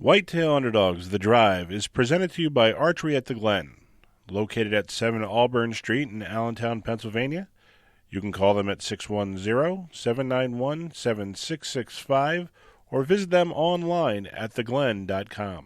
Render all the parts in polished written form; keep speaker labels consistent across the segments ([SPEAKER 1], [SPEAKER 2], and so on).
[SPEAKER 1] Whitetail Underdogs, The Drive, is presented to you by Archery at the Glen, located at 7 Auburn Street in Allentown, Pennsylvania. You can call them at 610-791-7665 or visit them online at theglen.com.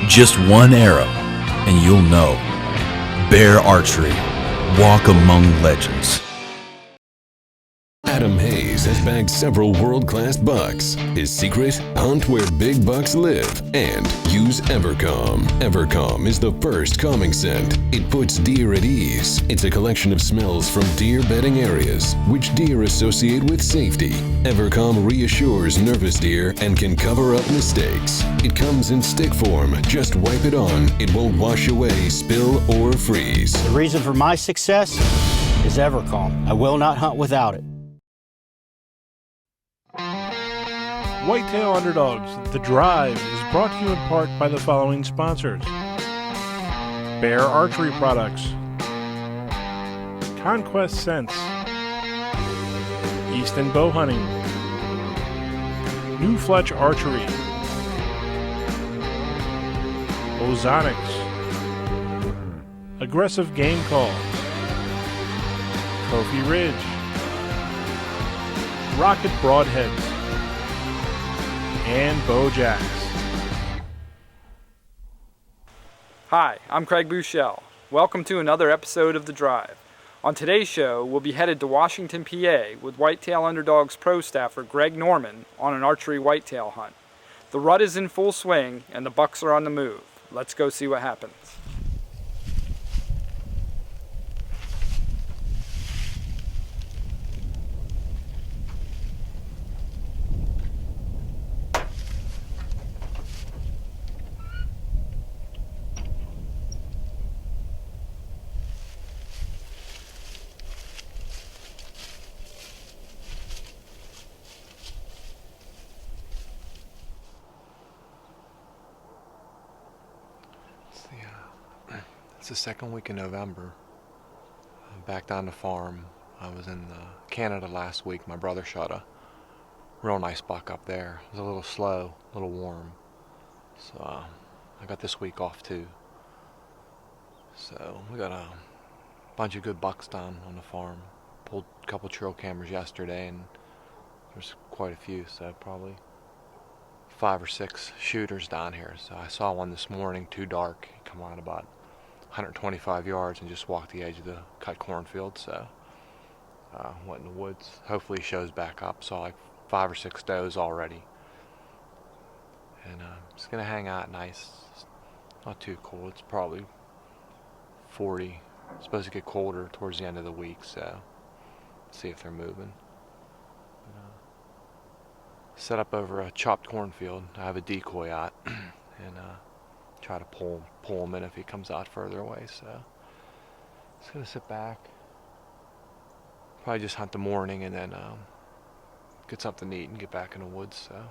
[SPEAKER 2] Just one arrow, and you'll know. Bear Archery. Walk among legends.
[SPEAKER 3] Adam Hayes has bagged several world-class bucks. His secret? Hunt where big bucks live and use Evercalm. Evercalm is the first calming scent. It puts deer at ease. It's a collection of smells from deer bedding areas, which deer associate with safety. Evercalm reassures nervous deer and can cover up mistakes. It comes in stick form. Just wipe it on. It won't wash away, spill, or freeze.
[SPEAKER 4] The reason for my success is Evercalm. I will not hunt without it.
[SPEAKER 1] Whitetail Underdogs, The Drive, is brought to you in part by the following sponsors: Bear Archery Products, Conquest Scents, Easton Bow Hunting, New Fletch Archery, Ozonics, Aggressive Game Calls, Trophy Ridge, Rocket Broadheads, and Bo Jacks.
[SPEAKER 5] Hi, I'm Craig Bouchel. Welcome to another episode of The Drive. On today's show, we'll be headed to Washington, PA with Whitetail Underdogs pro staffer Greg Norman on an archery whitetail hunt. The rut is in full swing and the bucks are on the move. Let's go see what happens.
[SPEAKER 6] It's the second week in November. I'm back down the farm. I was in Canada last week. My brother shot a real nice buck up there. It was a little slow, a little warm. So I got this week off too. So we got a bunch of good bucks down on the farm. Pulled a couple trail cameras yesterday and there's quite a few, so probably 5 or 6 shooters down here. So I saw one this morning, too dark. He come on about 125 yards and just walked the edge of the cut cornfield. So went in the woods. Hopefully he shows back up. Saw like 5 or 6 does already. And it's gonna hang out nice. It's not too cold. It's probably 40. It's supposed to get colder towards the end of the week, so see if they're moving. Set up over a chopped cornfield. I have a decoy out and try to pull him in if he comes out further away. So just gonna sit back, probably just hunt the morning and then get something to eat and get back in the woods. So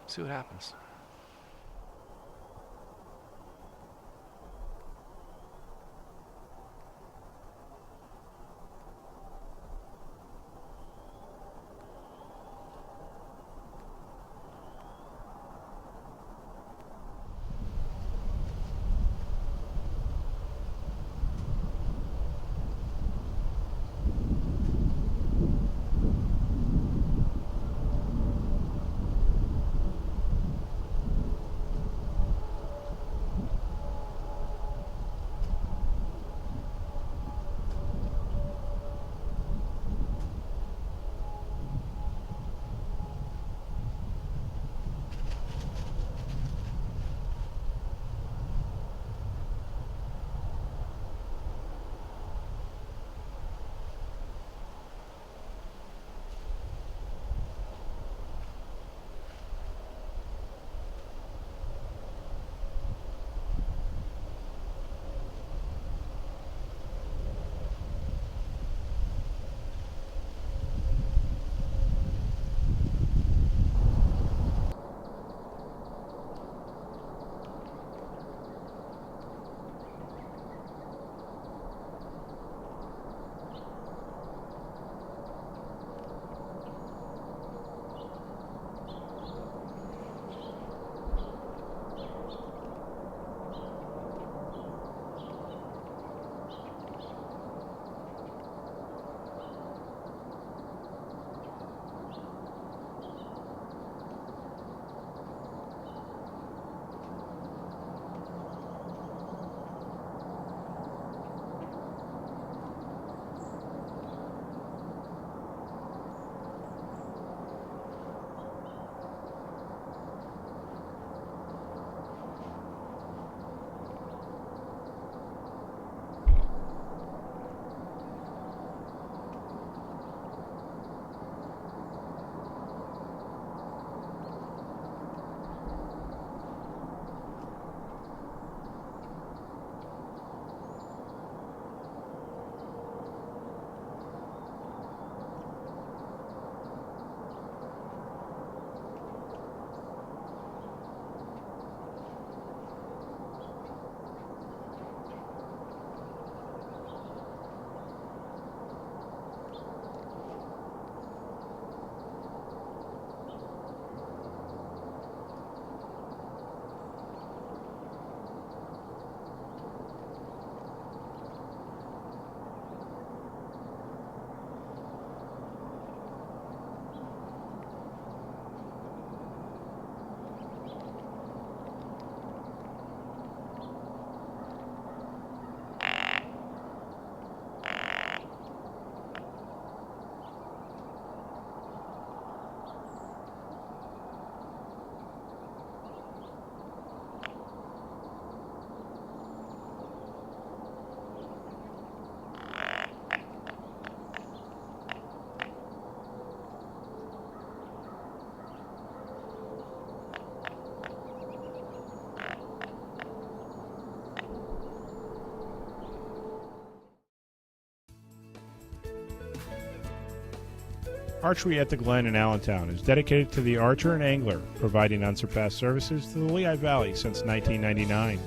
[SPEAKER 6] see what happens.
[SPEAKER 1] Archery at the Glen in Allentown is dedicated to the archer and angler, providing unsurpassed services to the Lehigh Valley since 1999.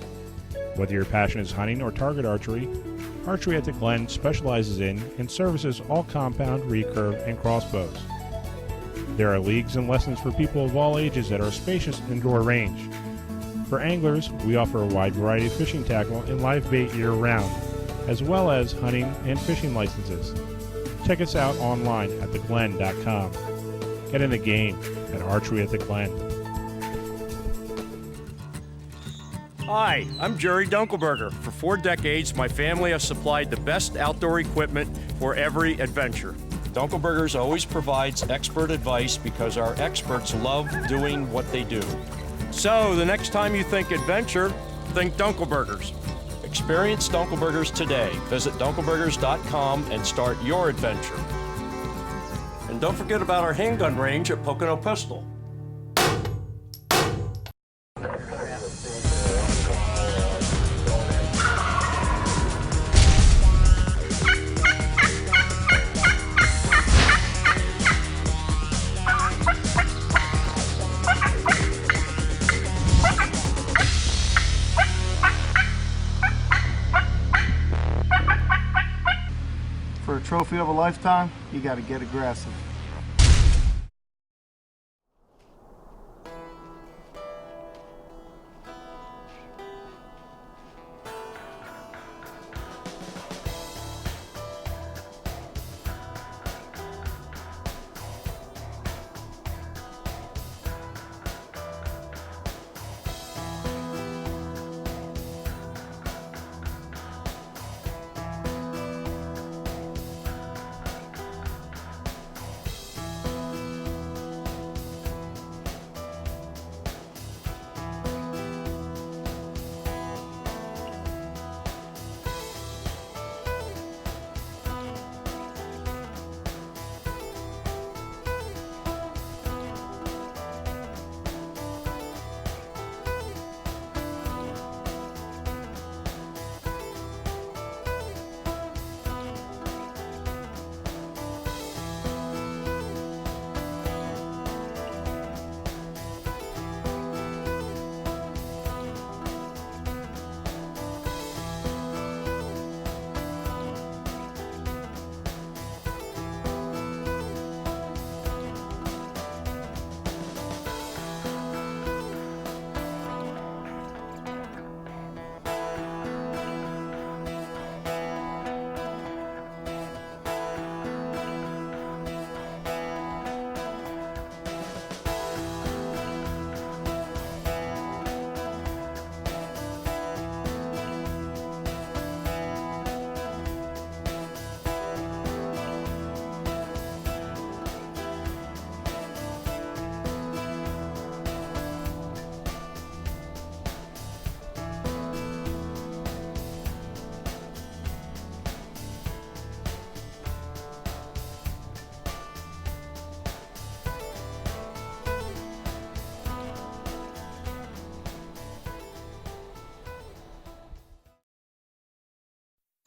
[SPEAKER 1] Whether your passion is hunting or target archery, Archery at the Glen specializes in and services all compound, recurve, and crossbows. There are leagues and lessons for people of all ages at our spacious indoor range. For anglers, we offer a wide variety of fishing tackle and live bait year-round, as well as hunting and fishing licenses. Check us out online at theglen.com. Get in the game at Archery at the Glen.
[SPEAKER 7] Hi, I'm Jerry Dunkelberger. For 4 decades, my family has supplied the best outdoor equipment for every adventure. Dunkelberger's always provides expert advice because our experts love doing what they do. So, the next time you think adventure, think Dunkelberger's. Experience Dunkelberger's today. Visit dunkelbergers.com and start your adventure. And don't forget about our handgun range at Pocono Pistol.
[SPEAKER 8] For a trophy of a lifetime, you got to get aggressive.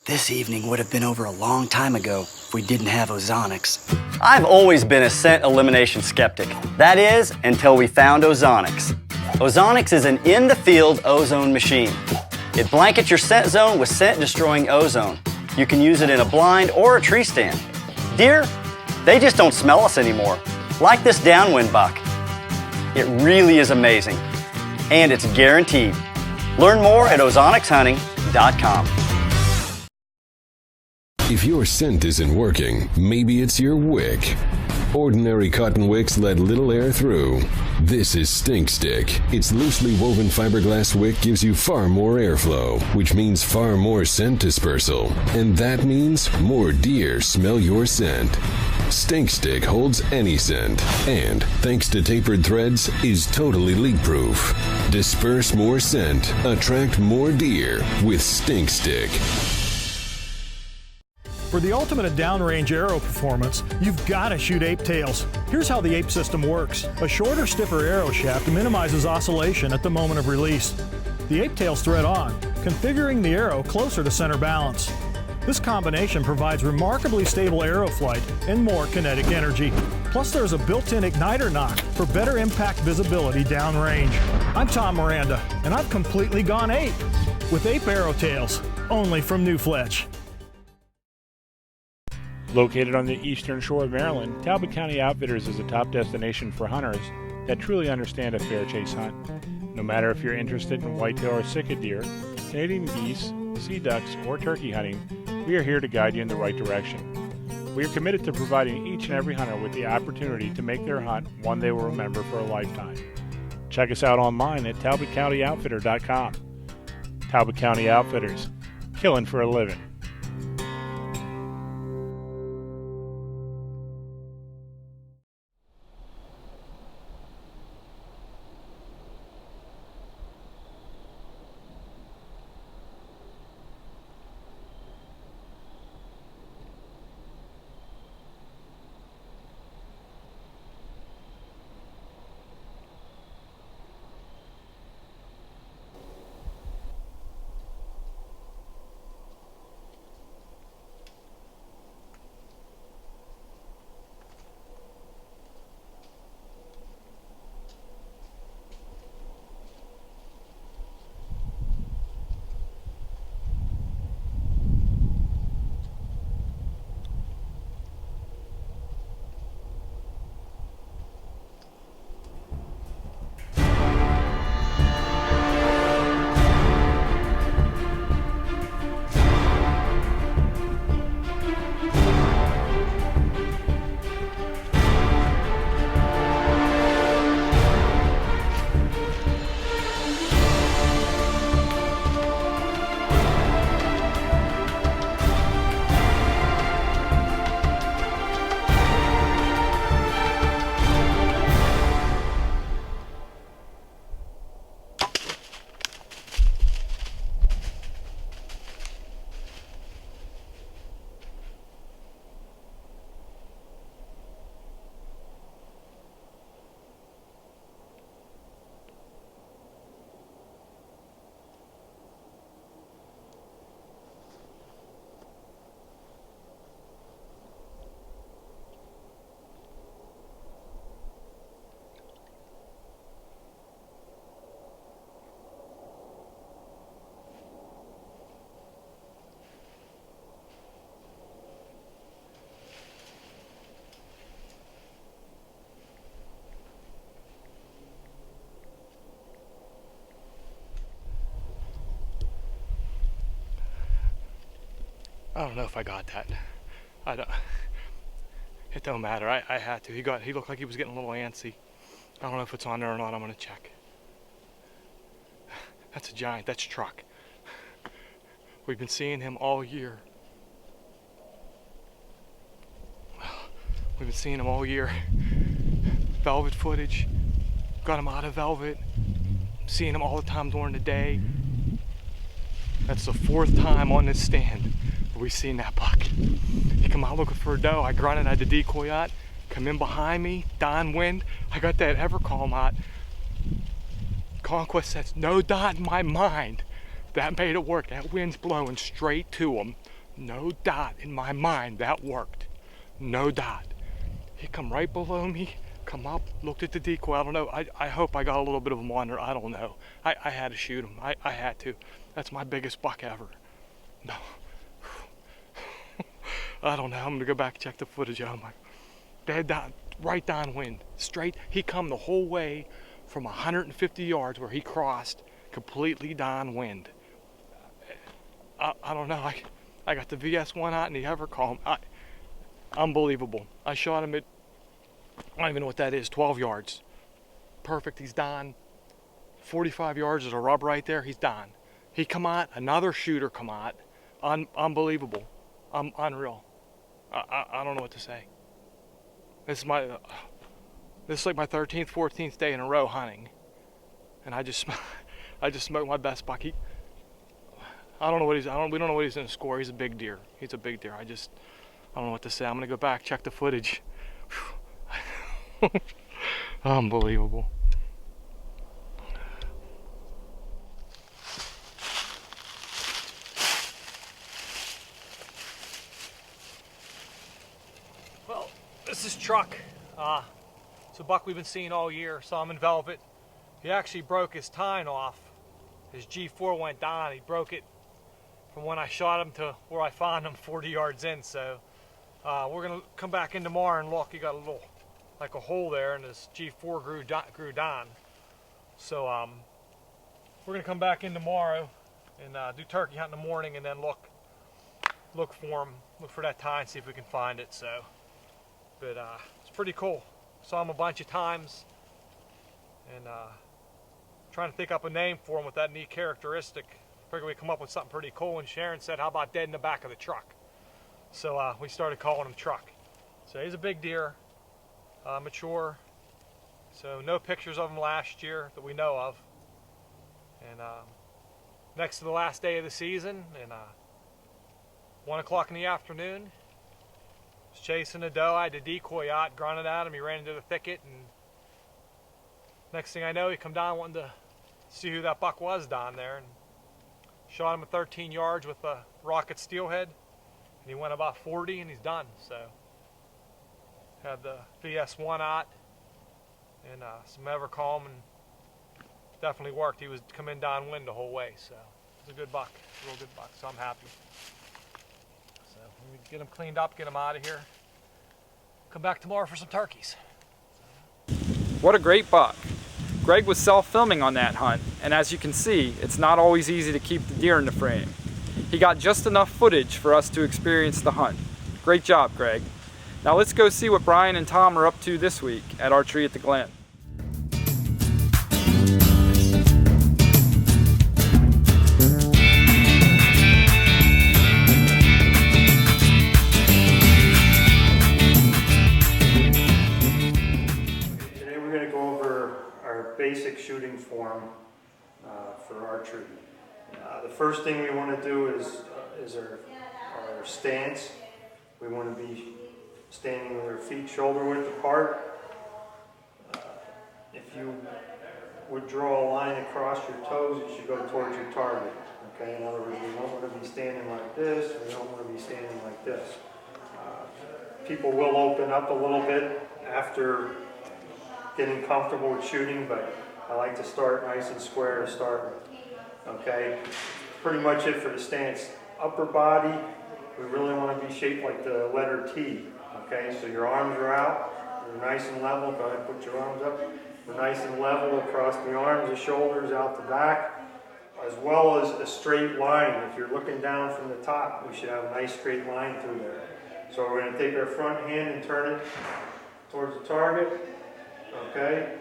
[SPEAKER 9] This evening would have been over a long time ago if we didn't have Ozonics.
[SPEAKER 4] I've always been a scent elimination skeptic. That is, until we found Ozonics. Ozonics is an in-the-field ozone machine. It blankets your scent zone with scent-destroying ozone. You can use it in a blind or a tree stand. Deer, they just don't smell us anymore, like this downwind buck. It really is amazing, and it's guaranteed. Learn more at ozonicshunting.com.
[SPEAKER 3] If your scent isn't working, maybe it's your wick. Ordinary cotton wicks let little air through. This is Stink Stick. Its loosely woven fiberglass wick gives you far more airflow, which means far more scent dispersal. And that means more deer smell your scent. Stink Stick holds any scent, and thanks to tapered threads, is totally leak-proof. Disperse more scent, attract more deer with Stink Stick.
[SPEAKER 10] For the ultimate downrange arrow performance, you've got to shoot ape tails. Here's how the ape system works. A shorter, stiffer arrow shaft minimizes oscillation at the moment of release. The ape tail's thread on, configuring the arrow closer to center balance. This combination provides remarkably stable arrow flight and more kinetic energy. Plus, there's a built-in igniter knock for better impact visibility downrange. I'm Tom Miranda, and I've completely gone ape with Ape Arrow Tails, only from New Fletch.
[SPEAKER 1] Located on the eastern shore of Maryland, Talbot County Outfitters is a top destination for hunters that truly understand a fair chase hunt. No matter if you're interested in whitetail or sika deer, Canadian geese, sea ducks, or turkey hunting, we are here to guide you in the right direction. We are committed to providing each and every hunter with the opportunity to make their hunt one they will remember for a lifetime. Check us out online at TalbotCountyOutfitter.com. Talbot County Outfitters, killing for a living.
[SPEAKER 6] I don't know if I got that. It don't matter. I had to. He looked like he was getting a little antsy. I don't know if it's on there or not. I'm gonna check. That's a giant. That's truck. We've been seeing him all year. We've been seeing him all year. Velvet footage. Got him out of velvet. Seeing him all the time during the day. That's the 4th time on this stand we've seen that buck. He come out looking for a doe. I grunted, I had the decoy out. Come in behind me, downwind. I got that Evercalm out. Conquest says, no doubt in my mind. That made it work. That wind's blowing straight to him. No doubt in my mind that worked. No doubt. He come right below me, come up, looked at the decoy. I don't know. I hope I got a little bit of him on there. I don't know. I had to shoot him. I had to. That's my biggest buck ever. No. I don't know. I'm gonna go back and check the footage. Oh my, dead down, right downwind, straight. He come the whole way from 150 yards where he crossed, completely downwind. I don't know. I got the VS1 out and the Evercalm. Unbelievable. I shot him at, I don't even know what that is, 12 yards. Perfect. He's down. 45 yards. There's a rub right there. He's down. He come out. Another shooter come out. Unbelievable. Unreal. I don't know what to say. This is like my 13th, 14th day in a row hunting, and I just smoked my best buck. We don't know what he's gonna score. He's a big deer. He's a big deer. I don't know what to say. I'm gonna go back, check the footage. Unbelievable.
[SPEAKER 10] truck. It's a buck we've been seeing all year, saw him in velvet. He actually broke his tine off. His G4 went down. He broke it from when I shot him to where I found him 40 yards in. So we're gonna come back in tomorrow and look. He got a little, like a hole there, and his G4 grew down. So we're gonna come back in tomorrow and do turkey hunt in the morning, and then look for him, look for that tine, see if we can find it. So, but it's pretty cool. Saw him a bunch of times, and trying to think up a name for him with that neat characteristic. Figured we'd come up with something pretty cool, and Sharon said, how about dead in the back of the truck? So we started calling him Truck. So he's a big deer, mature. So no pictures of him last year that we know of. And next to the last day of the season, and 1 o'clock in the afternoon, was chasing a doe. I had the decoy out, grunted at him. He ran into the thicket, and next thing I know, he come down wanting to see who that buck was down there, and shot him at 13 yards with a rocket steelhead, and he went about 40, and he's done. So had the VS1 out and some Evercalm, and definitely worked. He was coming downwind the whole way, so it was a good buck, a real good buck. So I'm happy. So we get him cleaned up, get him out of here. Come back tomorrow for some turkeys.
[SPEAKER 5] What a great buck. Greg was self-filming on that hunt, and as you can see, it's not always easy to keep the deer in the frame. He got just enough footage for us to experience the hunt. Great job, Greg. Now let's go see what Brian and Tom are up to this week at Archery at the Glen.
[SPEAKER 11] Basic shooting form for archery. The first thing we want to do is our stance. We want to be standing with our feet shoulder width apart. If you would draw a line across your toes, you should go towards your target. Okay, in other words, we don't want to be standing like this. We don't want to be standing like this. People will open up a little bit after getting comfortable with shooting, but I like to start nice and square to start with. Okay, pretty much it for the stance. Upper body, we really want to be shaped like the letter T. Okay, so your arms are out, you're nice and level. Go ahead, put your arms up. We're nice and level across the arms, the shoulders, out the back, as well as a straight line. If you're looking down from the top, we should have a nice straight line through there. So we're going to take our front hand and turn it towards the target. Okay,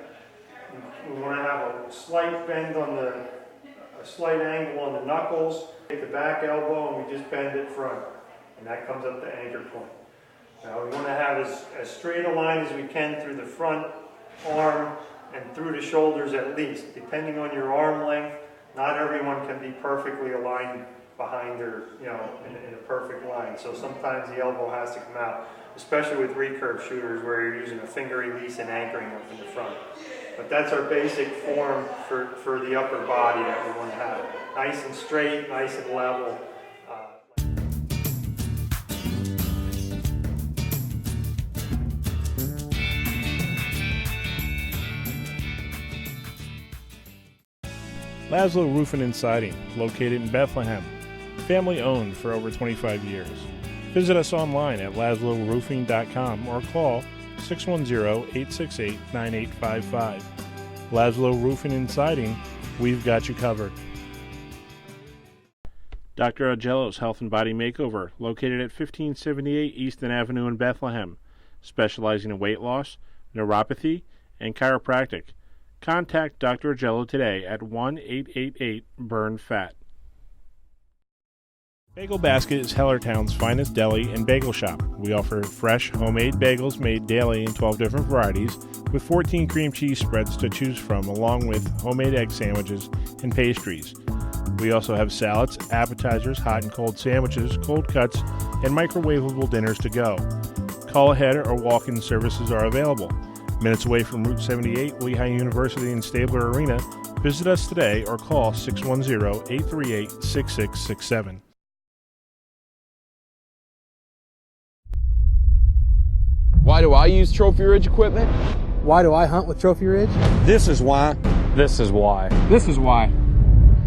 [SPEAKER 11] we want to have a slight bend on a slight angle on the knuckles. Take the back elbow and we just bend it front, and that comes up the anchor point. Now we want to have as straight a line as we can through the front arm and through the shoulders at least, depending on your arm length. Not everyone can be perfectly aligned behind their, in a perfect line. So sometimes the elbow has to come out, especially with recurve shooters where you're using a finger release and anchoring up in the front. But that's our basic form for the upper body that we want to have. Nice and straight, nice and level.
[SPEAKER 1] Laszlo Roofing and Siding, located in Bethlehem. Family owned for over 25 years. Visit us online at LaszloRoofing.com or call 610-868-9855. Laszlo Roofing and Siding, we've got you covered. Dr. Augello's Health and Body Makeover, located at 1578 Easton Avenue in Bethlehem, specializing in weight loss, neuropathy, and chiropractic. Contact Dr. Augello today at 1-888-BURN-FAT. Bagel Basket is Hellertown's finest deli and bagel shop. We offer fresh, homemade bagels made daily in 12 different varieties with 14 cream cheese spreads to choose from, along with homemade egg sandwiches and pastries. We also have salads, appetizers, hot and cold sandwiches, cold cuts, and microwavable dinners to go. Call ahead or walk-in services are available. Minutes away from Route 78, Lehigh University and Stabler Arena. Visit us today or call 610-838-6667.
[SPEAKER 6] Why do I use Trophy Ridge equipment?
[SPEAKER 12] Why do I hunt with Trophy Ridge?
[SPEAKER 13] This is why.
[SPEAKER 5] This is why.
[SPEAKER 12] This is why.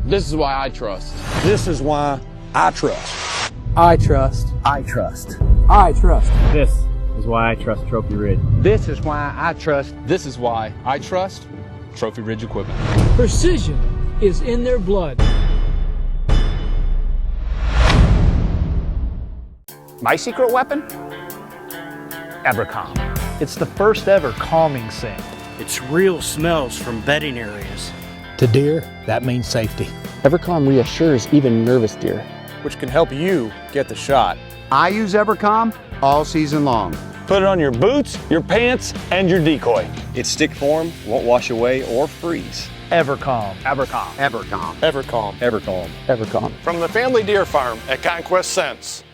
[SPEAKER 6] This is why I trust.
[SPEAKER 13] This is why I trust.
[SPEAKER 12] I trust.
[SPEAKER 9] I trust.
[SPEAKER 12] I trust.
[SPEAKER 14] This is why I trust Trophy Ridge.
[SPEAKER 12] This is why I trust.
[SPEAKER 6] This is why I trust Trophy Ridge equipment.
[SPEAKER 15] Precision is in their blood.
[SPEAKER 16] My secret weapon? Evercom.
[SPEAKER 17] It's the first ever calming scent.
[SPEAKER 18] It's real smells from bedding areas.
[SPEAKER 17] To deer, that means safety.
[SPEAKER 19] Evercom reassures even nervous deer,
[SPEAKER 13] which can help you get the shot.
[SPEAKER 20] I use Evercom all season long.
[SPEAKER 7] Put it on your boots, your pants, and your decoy.
[SPEAKER 21] Its stick form won't wash away or freeze.
[SPEAKER 17] Evercom.
[SPEAKER 20] Evercom. Evercom.
[SPEAKER 13] Evercom.
[SPEAKER 21] Evercom.
[SPEAKER 19] Evercom.
[SPEAKER 13] From the family deer farm at Conquest Scents.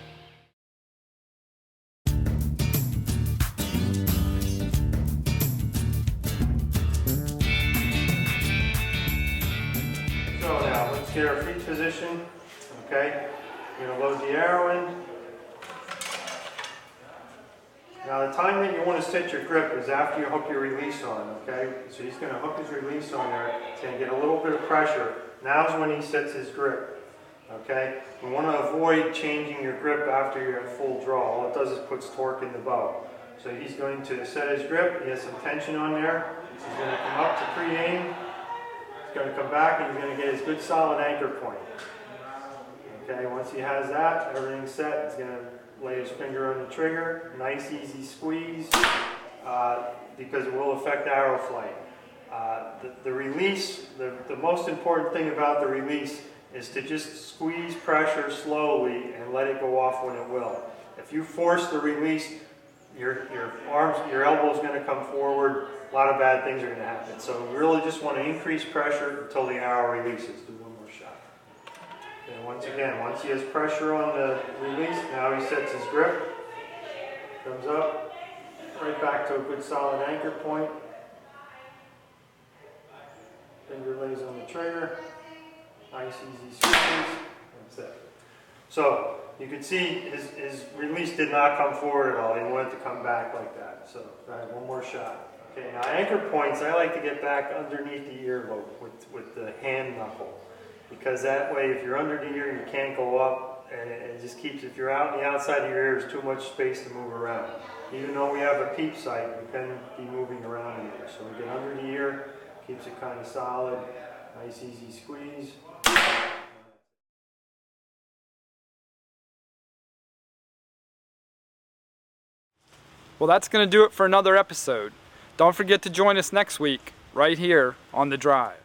[SPEAKER 11] So now let's get our feet position. Okay, you're gonna load the arrow in. Now the time that you want to set your grip is after you hook your release on, okay? So he's going to hook his release on there. It's going to get a little bit of pressure. Now's when he sets his grip, okay? We want to avoid changing your grip after you're at full draw. All it does is puts torque in the bow. So he's going to set his grip. He has some tension on there. He's going to come up to pre-aim. He's going to come back and he's going to get his good solid anchor point. Okay, once he has that, everything's set. He's going to lay his finger on the trigger, nice easy squeeze, because it will affect arrow flight. The release, the most important thing about the release is to just squeeze pressure slowly and let it go off when it will. If you force the release, your arms, your elbow's going to come forward, a lot of bad things are going to happen. So we really just want to increase pressure until the arrow releases. Do one more shot. And once again, once he has pressure on the release, now he sets his grip, comes up, right back to a good solid anchor point. Finger lays on the trigger, nice easy squeeze, that's it. So you can see his release did not come forward at all, he wanted to come back like that. So all right, one more shot. Okay, now anchor points, I like to get back underneath the earlobe with the hand knuckle. Because that way, if you're under the ear, you can't go up, and it just keeps, if you're out on the outside of your ear, there's too much space to move around. Even though we have a peep sight, we can be moving around in here. So we get under the ear, keeps it kind of solid, nice easy squeeze.
[SPEAKER 5] Well, that's going to do it for another episode. Don't forget to join us next week, right here on The Drive.